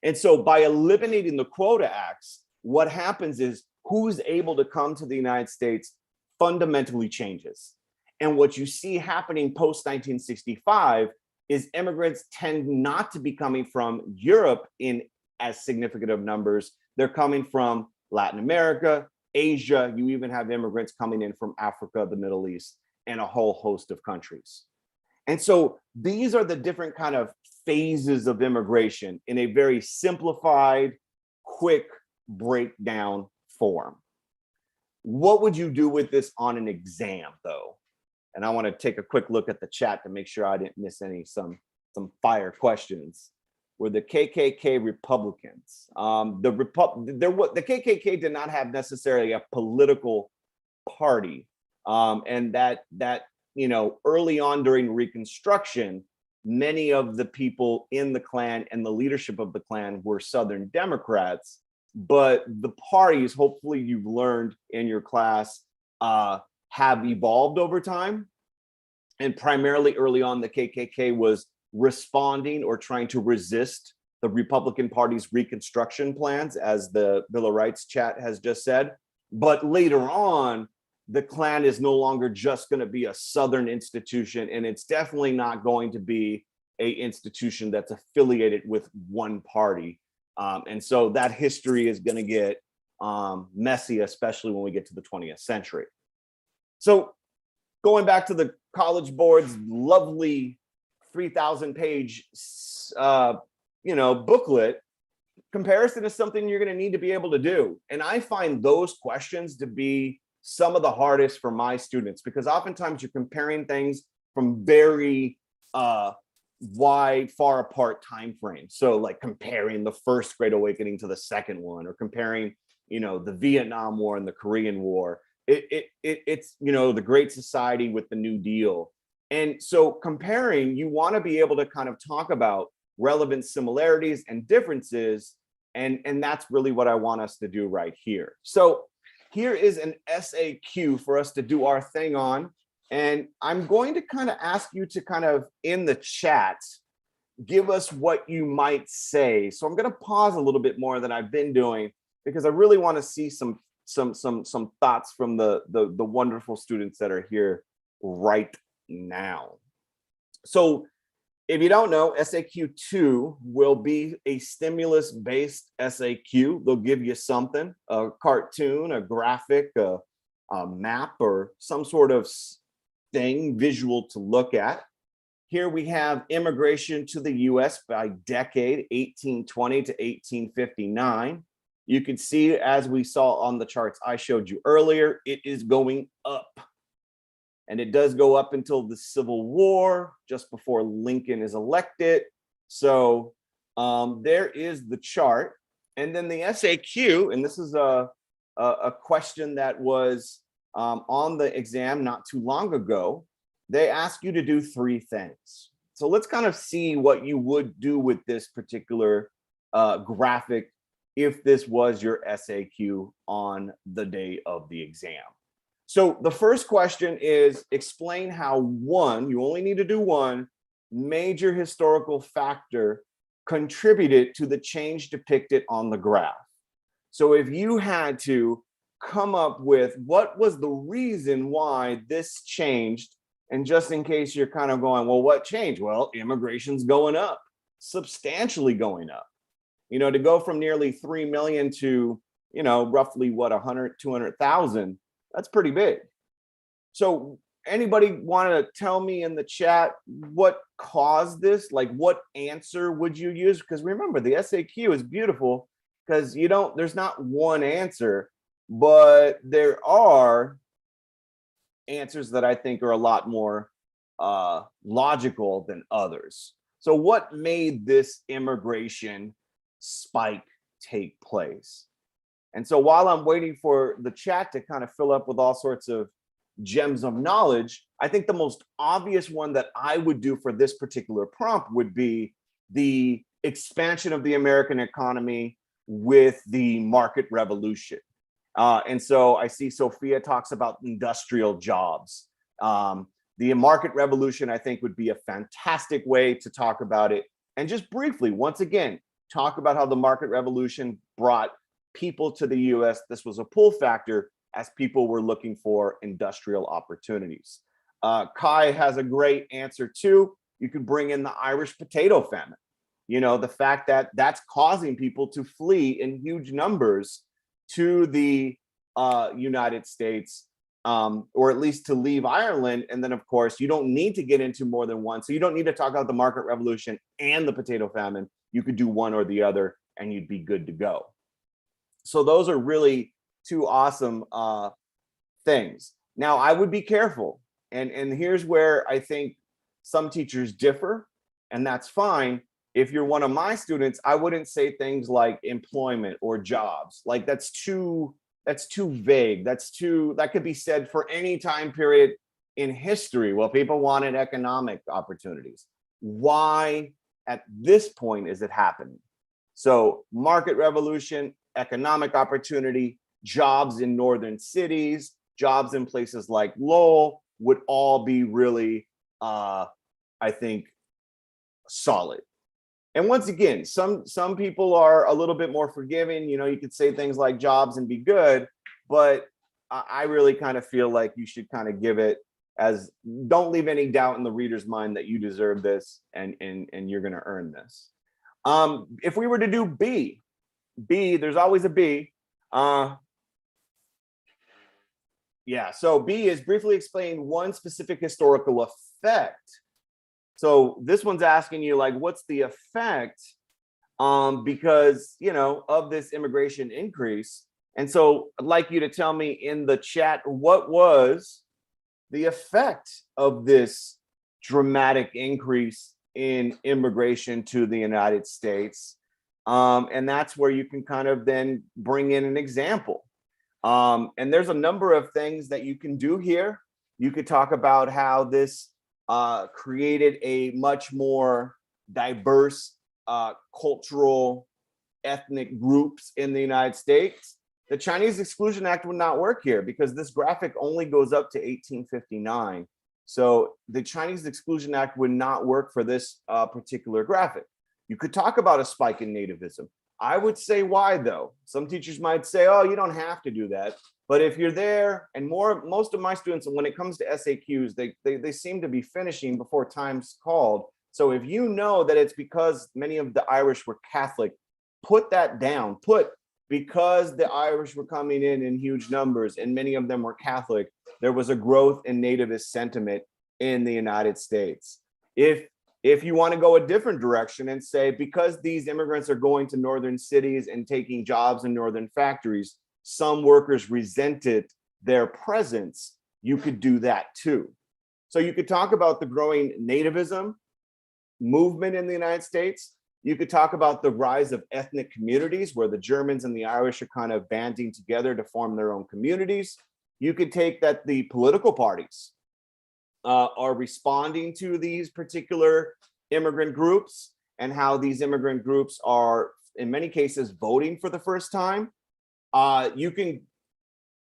And so by eliminating the Quota Acts, what happens is who's able to come to the United States fundamentally changes. And what you see happening post 1965 is immigrants tend not to be coming from Europe in as significant of numbers. They're coming from Latin America, Asia. You even have immigrants coming in from Africa, the Middle East, and a whole host of countries. And so these are the different kind of phases of immigration in a very simplified, quick breakdown form. What would you do with this on an exam, though? And I want to take a quick look at the chat to make sure I didn't miss some fire questions. Were the KKK Republicans? The KKK did not have necessarily a political party, and that you know, early on during Reconstruction, many of the people in the Klan and the leadership of the Klan were Southern Democrats. But the parties, hopefully you've learned in your class, have evolved over time. And primarily early on, the KKK was responding or trying to resist the Republican Party's Reconstruction plans, as the Bill of Rights chat has just said. But later on, the Klan is no longer just going to be a Southern institution, and it's definitely not going to be a institution that's affiliated with one party. And so that history is going to get messy, especially when we get to the 20th century. So going back to the College Board's lovely 3,000 page, booklet, comparison is something you're going to need to be able to do. And I find those questions to be some of the hardest for my students, because oftentimes you're comparing things from very wide, far apart time frames. So like comparing the first Great Awakening to the second one, or comparing, the Vietnam War and the Korean War. It's the Great Society with the New Deal. And so comparing, you want to be able to kind of talk about relevant similarities and differences. And that's really what I want us to do right here. So here is an SAQ for us to do our thing on. And I'm going to kind of ask you to kind of, in the chat, give us what you might say. So I'm going to pause a little bit more than I've been doing, because I really want to see some thoughts from the wonderful students that are here right now. So if you don't know, SAQ2 will be a stimulus-based SAQ. They'll give you something, a cartoon, a graphic, a map, or some sort of thing visual to look at. Here we have immigration to the US by decade, 1820 to 1859. You can see, as we saw on the charts I showed you earlier, it is going up. And it does go up until the Civil War, just before Lincoln is elected. So there is the chart. And then the SAQ, and this is a question that was on the exam not too long ago. They ask you to do 3 things. So let's kind of see what you would do with this particular graphic if this was your SAQ on the day of the exam. So the first question is, explain how you only need to do one, major historical factor contributed to the change depicted on the graph. So if you had to come up with what was the reason why this changed, and just in case you're kind of going, well, what changed? Well, immigration's going up, substantially going up. To go from nearly 3 million to, roughly 100, 200,000, that's pretty big. So anybody want to tell me in the chat what caused this? Like, what answer would you use? Because remember, the SAQ is beautiful because there's not one answer, but there are answers that I think are a lot more logical than others. So what made this immigration spike take place? And so while I'm waiting for the chat to kind of fill up with all sorts of gems of knowledge, I think the most obvious one that I would do for this particular prompt would be the expansion of the American economy with the market revolution. And so I see Sophia talks about industrial jobs. The market revolution, I think, would be a fantastic way to talk about it. And just briefly, once again, talk about how the market revolution brought people to the US. This was a pull factor as people were looking for industrial opportunities. Kai has a great answer too. You could bring in the Irish potato famine. The fact that that's causing people to flee in huge numbers to the United States, or at least to leave Ireland. And then, of course, you don't need to get into more than one. So you don't need to talk about the market revolution and the potato famine. You could do one or the other and you'd be good to go. So those are really 2 awesome things. Now, I would be careful. And here's where I think some teachers differ, and that's fine. If you're one of my students, I wouldn't say things like employment or jobs. Like that's too vague. That could be said for any time period in history. Well, people wanted economic opportunities. Why at this point is it happening? So market revolution, economic opportunity, jobs in northern cities, jobs in places like Lowell would all be really, I think, solid. And once again, some people are a little bit more forgiving. You could say things like jobs and be good, but I really kind of feel like you should kind of give it as, don't leave any doubt in the reader's mind that you deserve this and you're going to earn this. If we were to do B, there's always a B. Yeah, so B is briefly explain one specific historical effect. So this one's asking you, like, what's the effect because, you know, of this immigration increase? And so I'd like you to tell me in the chat, what was the effect of this dramatic increase in immigration to the United States? And that's where you can kind of then bring in an example. And there's a number of things that you can do here. You could talk about how this created a much more diverse cultural, ethnic groups in the United States. The Chinese Exclusion Act would not work here because this graphic only goes up to 1859. So the Chinese Exclusion Act would not work for this particular graphic. You could talk about a spike in nativism. I would say why though? Some teachers might say, oh, you don't have to do that. But if you're there, and most of my students, when it comes to SAQs, they seem to be finishing before time's called. So if you know that it's because many of the Irish were Catholic, put that down. Put, because the Irish were coming in huge numbers and many of them were Catholic, there was a growth in nativist sentiment in the United States. If you want to go a different direction and say, because these immigrants are going to northern cities and taking jobs in northern factories, some workers resented their presence, you could do that too. So you could talk about the growing nativism movement in the United States. You could talk about the rise of ethnic communities where the Germans and the Irish are kind of banding together to form their own communities. You could take that the political parties are responding to these particular immigrant groups and how these immigrant groups are, in many cases, voting for the first time. You can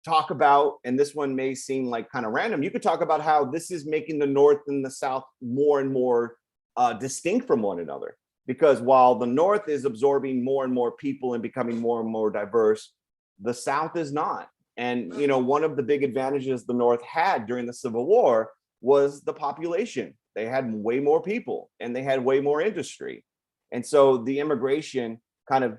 talk about, and this one may seem like kind of random, you could talk about how this is making the North and the South more and more distinct from one another. Because while the North is absorbing more and more people and becoming more and more diverse, the South is not. And, you know, one of the big advantages the North had during the Civil War was the population. They had way more people and they had way more industry. And so the immigration kind of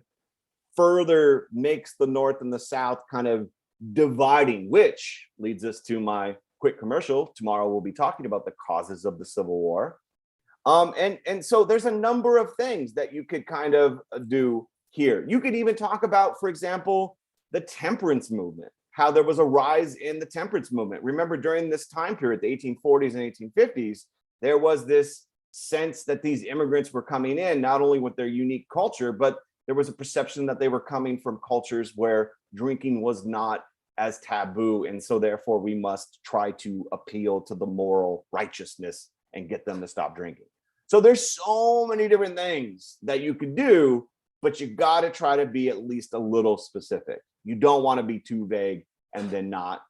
further makes the North and the South kind of dividing, which leads us to my quick commercial. Tomorrow we'll be talking about the causes of the Civil War. And so there's a number of things that you could kind of do here. You could even talk about, for example, the temperance movement, how there was a rise in the temperance movement. Remember, during this time period, the 1840s and 1850s, there was this sense that these immigrants were coming in, not only with their unique culture, but there was a perception that they were coming from cultures where drinking was not as taboo. And so therefore we must try to appeal to the moral righteousness and get them to stop drinking. So there's so many different things that you could do, but you got to try to be at least a little specific. You don't want to be too vague and then not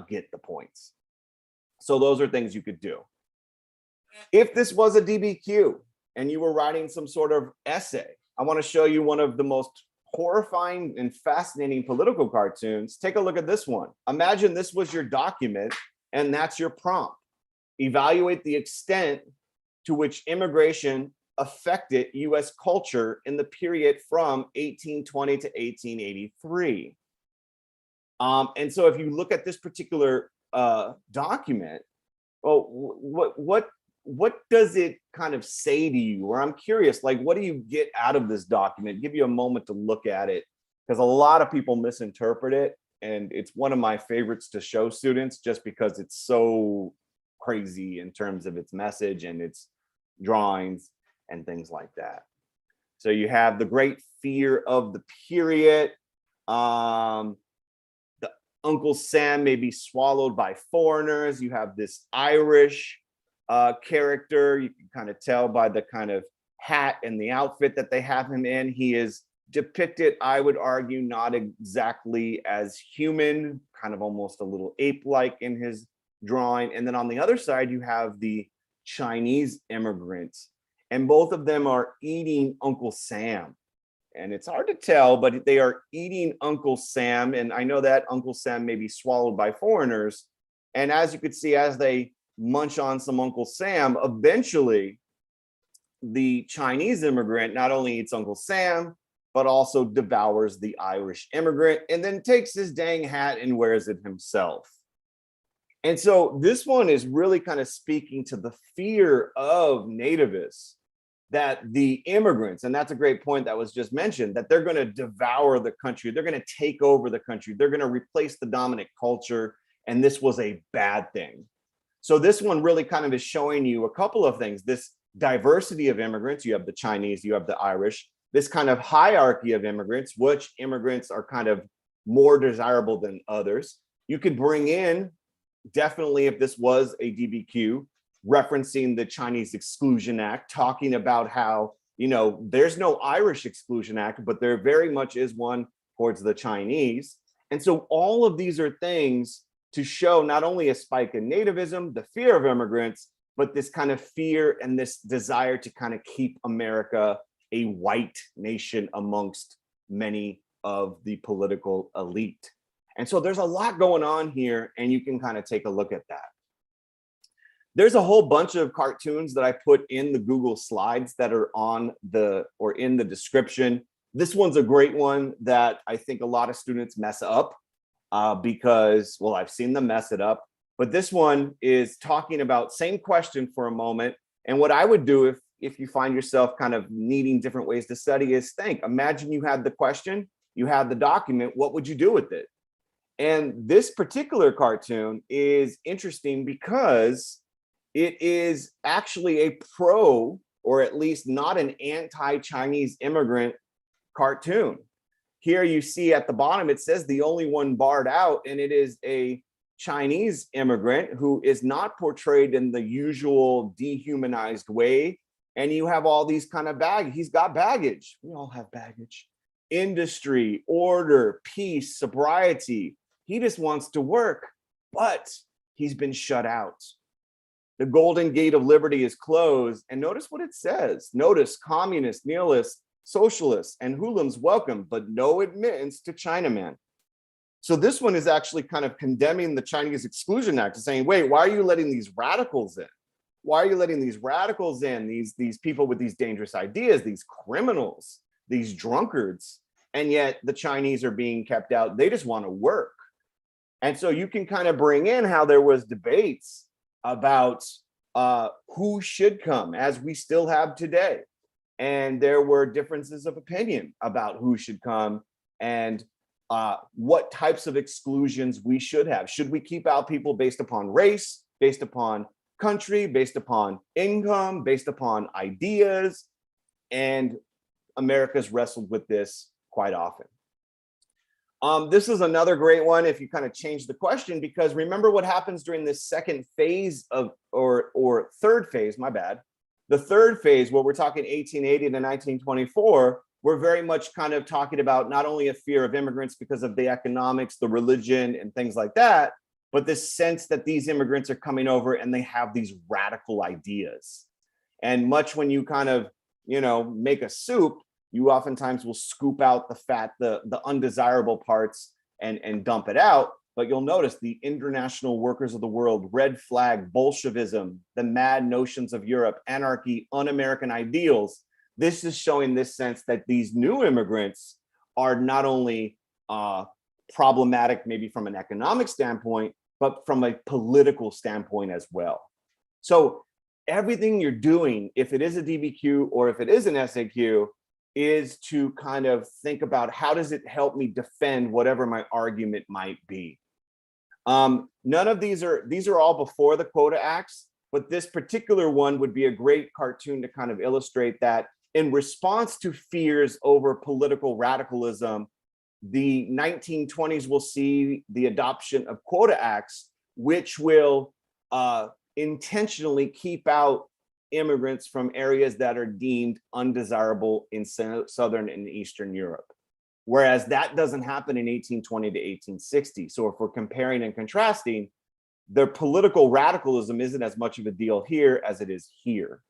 get the points. So those are things you could do. If this was a DBQ and you were writing some sort of essay, I want to show you one of the most horrifying and fascinating political cartoons. Take a look at this one. Imagine this was your document and that's your prompt. Evaluate the extent to which immigration affected US culture in the period from 1820 to 1883. And so if you look at this particular document, well, what does it kind of say to you? Or I'm curious, like, what do you get out of this document? Give you a moment to look at it, because a lot of people misinterpret it. And it's one of my favorites to show students just because it's so crazy in terms of its message and its drawings and things like that. So you have the great fear of the period. The Uncle Sam may be swallowed by foreigners. You have this Irish character. You can kind of tell by the kind of hat and the outfit that they have him in. He is depicted, I would argue, not exactly as human, kind of almost a little ape-like in his drawing. And then on the other side, you have the Chinese immigrants, and both of them are eating Uncle Sam. and it's hard to tell, but they are eating Uncle Sam. And I know that Uncle Sam may be swallowed by foreigners. And as you could see, as they munch on some Uncle Sam, eventually the Chinese immigrant not only eats Uncle Sam, but also devours the Irish immigrant and then takes his dang hat and wears it himself. And so this one is really kind of speaking to the fear of nativists, that the immigrants, and that's a great point that was just mentioned, that they're going to devour the country, they're going to take over the country, they're going to replace the dominant culture, and this was a bad thing. So this one really kind of is showing you a couple of things. This diversity of immigrants, you have the Chinese, you have the Irish, this kind of hierarchy of immigrants, which immigrants are kind of more desirable than others. You could bring in, definitely if this was a DBQ, referencing the Chinese Exclusion Act, talking about how, you know, there's no Irish Exclusion Act, but there very much is one towards the Chinese. And so all of these are things to show not only a spike in nativism, the fear of immigrants, but this kind of fear and this desire to kind of keep America a white nation amongst many of the political elite. And so there's a lot going on here, and you can kind of take a look at that. There's a whole bunch of cartoons that I put in the Google Slides that are on the, or in the description. This one's a great one that I think a lot of students mess up because, well, I've seen them mess it up. But this one is talking about same question for a moment. And what I would do if you find yourself kind of needing different ways to study is think, imagine you had the question, you had the document, what would you do with it? And this particular cartoon is interesting because it is actually a pro, or at least not an anti-Chinese immigrant cartoon. Here you see at the bottom, it says the only one barred out, and it is a Chinese immigrant who is not portrayed in the usual dehumanized way. And you have all these kind of baggage. He's got baggage. We all have baggage. Industry, order, peace, sobriety. He just wants to work, but he's been shut out. The Golden Gate of Liberty is closed. And notice what it says. Notice communists, nihilists, socialists, and hoodlums welcome, but no admittance to Chinaman. So this one is actually kind of condemning the Chinese Exclusion Act, saying, wait, why are you letting these radicals in? Why are you letting these radicals in, these people with these dangerous ideas, these criminals, these drunkards? And yet the Chinese are being kept out. They just want to work. And so you can kind of bring in how there was debates about who should come, as we still have today. And there were differences of opinion about who should come and what types of exclusions we should have. Should we keep out people based upon race, based upon country, based upon income, based upon ideas? And America's wrestled with this quite often. This is another great one if you kind of change the question, because remember what happens during this second phase of, or third phase, my bad. The third phase, where we're talking 1880 to 1924, we're very much kind of talking about not only a fear of immigrants because of the economics, the religion, and things like that, but this sense that these immigrants are coming over and they have these radical ideas. And much when you kind of, you know, make a soup, you oftentimes will scoop out the fat, the undesirable parts and dump it out. But you'll notice the international workers of the world, red flag, Bolshevism, the mad notions of Europe, anarchy, un-American ideals. This is showing this sense that these new immigrants are not only problematic, maybe from an economic standpoint, but from a political standpoint as well. So everything you're doing, if it is a DBQ or if it is an SAQ, is to kind of think about how does it help me defend whatever my argument might be. None of these are all before the Quota Acts, but this particular one would be a great cartoon to kind of illustrate that in response to fears over political radicalism, the 1920s will see the adoption of Quota Acts, which will intentionally keep out immigrants from areas that are deemed undesirable in Southern and Eastern Europe. Whereas that doesn't happen in 1820 to 1860. So if we're comparing and contrasting, their political radicalism isn't as much of a deal here as it is here.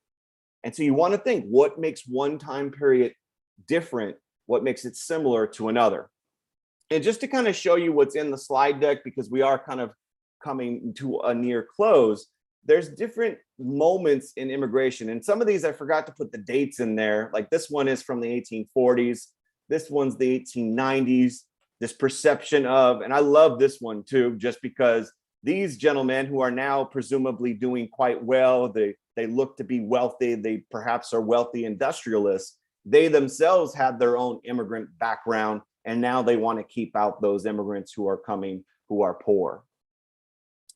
And so you want to think, what makes one time period different what makes it similar to another. And just to kind of show you what's in the slide deck, because we are kind of coming to a near close, there's different moments in immigration. And some of these I forgot to put the dates in there. Like this one is from the 1840s. This one's the 1890s. This perception of, and I love this one too, just because these gentlemen who are now presumably doing quite well, they look to be wealthy, they perhaps are wealthy industrialists, they themselves had their own immigrant background, and now they want to keep out those immigrants who are coming, who are poor.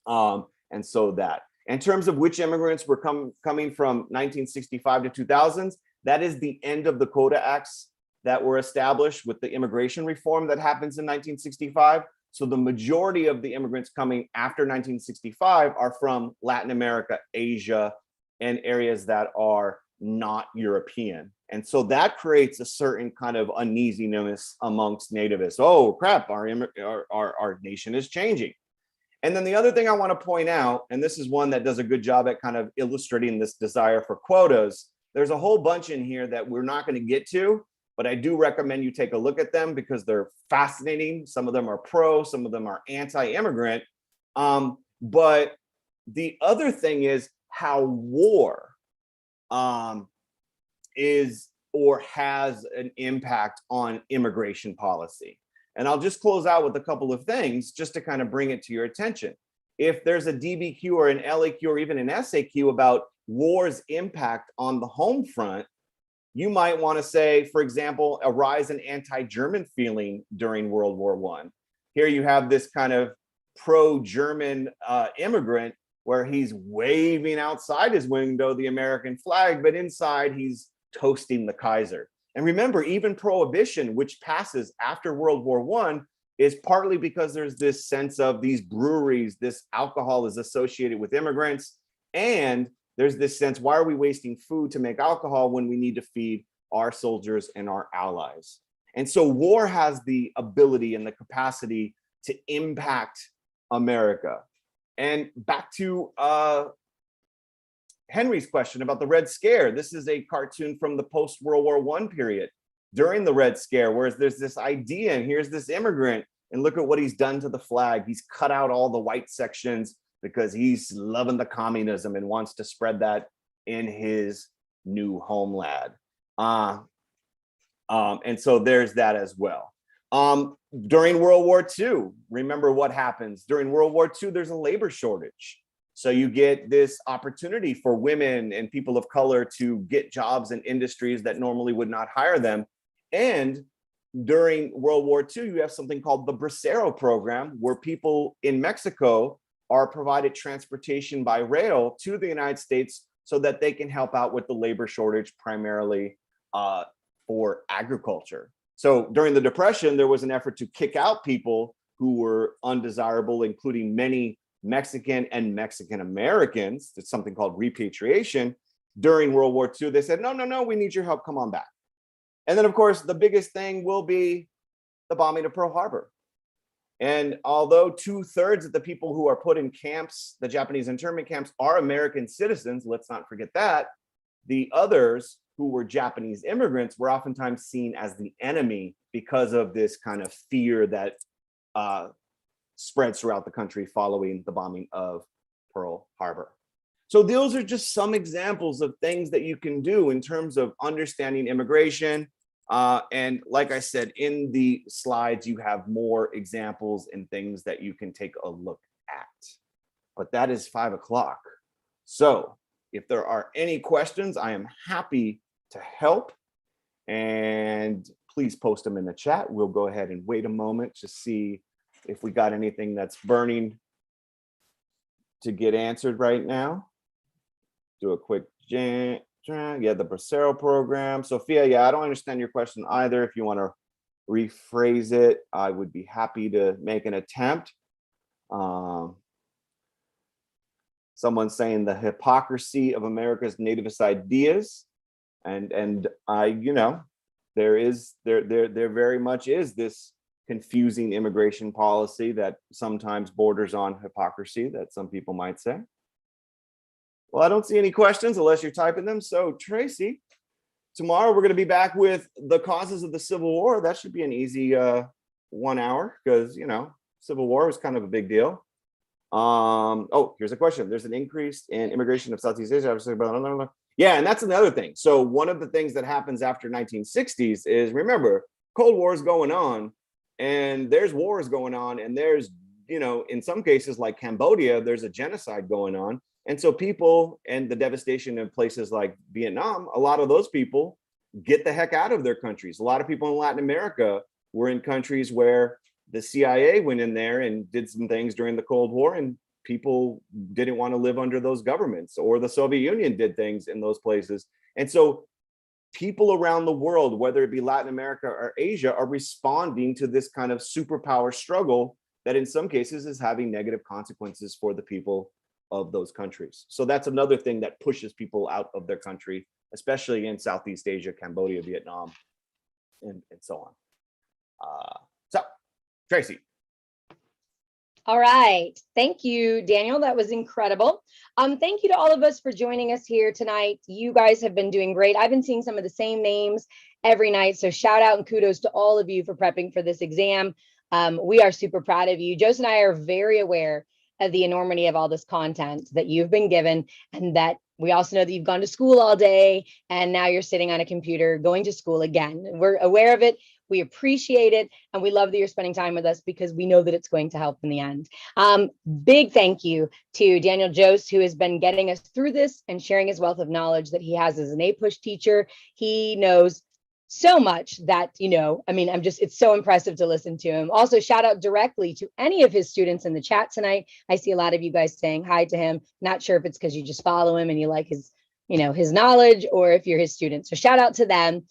And so that, in terms of which immigrants were coming from 1965 to 2000s, that is the end of the Quota Acts that were established with the immigration reform that happens in 1965. So the majority of the immigrants coming after 1965 are from Latin America, Asia, and areas that are not European. And so that creates a certain kind of uneasiness amongst nativists. Oh crap, our nation is changing. And then the other thing I want to point out, and this is one that does a good job at kind of illustrating this desire for quotas, there's a whole bunch in here that we're not going to get to, but I do recommend you take a look at them because they're fascinating. Some of them are pro, some of them are anti-immigrant. But the other thing is how war is or has an impact on immigration policy. And I'll just close out with a couple of things just to kind of bring it to your attention. If there's a DBQ or an LAQ or even an SAQ about war's impact on the home front, you might want to say, for example, a rise in anti-German feeling during World War I. Here you have this kind of pro-German immigrant where he's waving outside his window the American flag, but inside he's toasting the Kaiser. And remember, even prohibition, which passes after World War I, is partly because there's this sense of these breweries, this alcohol is associated with immigrants, and there's this sense, why are we wasting food to make alcohol when we need to feed our soldiers and our allies? And so war has the ability and the capacity to impact America. And back to Henry's question about the Red Scare. This is a cartoon from the post-World War I period during the Red Scare, whereas there's this idea, and here's this immigrant, and look at what he's done to the flag. He's cut out all the white sections because he's loving the communism and wants to spread that in his new homeland. And so there's that as well. During World War II, remember what happens. During World War II, there's a labor shortage. So you get this opportunity for women and people of color to get jobs in industries that normally would not hire them. And during World War II, you have something called the Bracero Program, where people in Mexico are provided transportation by rail to the United States so that they can help out with the labor shortage, primarily for agriculture. So during the Depression, there was an effort to kick out people who were undesirable, including many Mexican and Mexican Americans. It's something called repatriation. During World War II, they said, no, we need your help, come on back. And then of course, the biggest thing will be the bombing of Pearl Harbor. And although 2/3 of the people who are put in camps, the Japanese internment camps, are American citizens, let's not forget that, the others who were Japanese immigrants were oftentimes seen as the enemy because of this kind of fear that spreads throughout the country following the bombing of Pearl Harbor. So those are just some examples of things that you can do in terms of understanding immigration. And like I said, in the slides, you have more examples and things that you can take a look at. But that is 5 o'clock. So if there are any questions, I am happy to help. And please post them in the chat. We'll go ahead and wait a moment to see if we got anything that's burning to get answered right now. Do a quick yeah, the Bracero Program. Sophia, yeah, I don't understand your question either. If you want to rephrase it, I would be happy to make an attempt. Someone's saying the hypocrisy of America's nativist ideas, and I, you know, there very much is this confusing immigration policy that sometimes borders on hypocrisy, that some people might say. Well, I don't see any questions unless you're typing them. So Tracy, tomorrow we're going to be back with the causes of the Civil War. That should be an easy 1 hour because, you know, Civil War was kind of a big deal. Oh, here's a question. There's an increase in immigration of Southeast Asia. Yeah, and that's another thing. So one of the things that happens after 1960s is, remember, Cold War is going on, and there's wars going on, and there's, you know, in some cases like Cambodia, there's a genocide going on. And so people, and the devastation in places like Vietnam, a lot of those people get the heck out of their countries. A lot of people in Latin America were in countries where the CIA went in there and did some things during the Cold War, and people didn't want to live under those governments, or the Soviet Union did things in those places. And so people around the world, whether it be Latin America or Asia, are responding to this kind of superpower struggle that in some cases is having negative consequences for the people of those countries. So that's another thing that pushes people out of their country, especially in Southeast Asia, Cambodia, Vietnam, and so on. So, Tracy. All right. Thank you, Daniel. That was incredible. Thank you to all of us for joining us here tonight. You guys have been doing great. I've been seeing some of the same names every night. So shout out and kudos to all of you for prepping for this exam. We are super proud of you. Jocz and I are very aware of the enormity of all this content that you've been given, and that we also know that you've gone to school all day and now you're sitting on a computer going to school again. We're aware of it. We appreciate it. And we love that you're spending time with us because we know that it's going to help in the end. Big thank you to Daniel Jocz, who has been getting us through this and sharing his wealth of knowledge that he has as an APUSH teacher. He knows so much that, you know, I mean, it's so impressive to listen to him. Also, shout out directly to any of his students in the chat tonight. I see a lot of you guys saying hi to him. Not sure if it's because you just follow him and you like his, you know, his knowledge, or if you're his student. So shout out to them.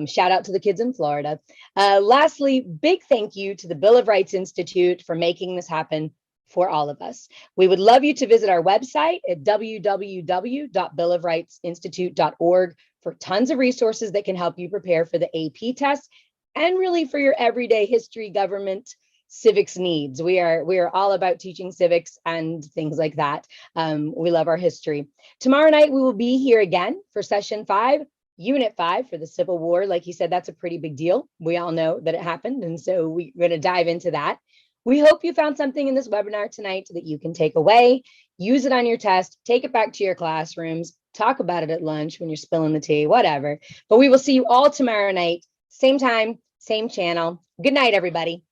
Shout out to the kids in Florida. Lastly, big thank you to the Bill of Rights Institute for making this happen for all of us. We would love you to visit our website at www.billofrightsinstitute.org for tons of resources that can help you prepare for the AP test and really for your everyday history, government, civics needs. We are all about teaching civics and things like that. We love our history. Tomorrow night, we will be here again for session 5, unit 5 for the Civil War. Like he said, that's a pretty big deal. We all know that it happened. And so we're going to dive into that. We hope you found something in this webinar tonight that you can take away, use it on your test, take it back to your classrooms, talk about it at lunch when you're spilling the tea, whatever. But we will see you all tomorrow night, same time, same channel. Good night, everybody.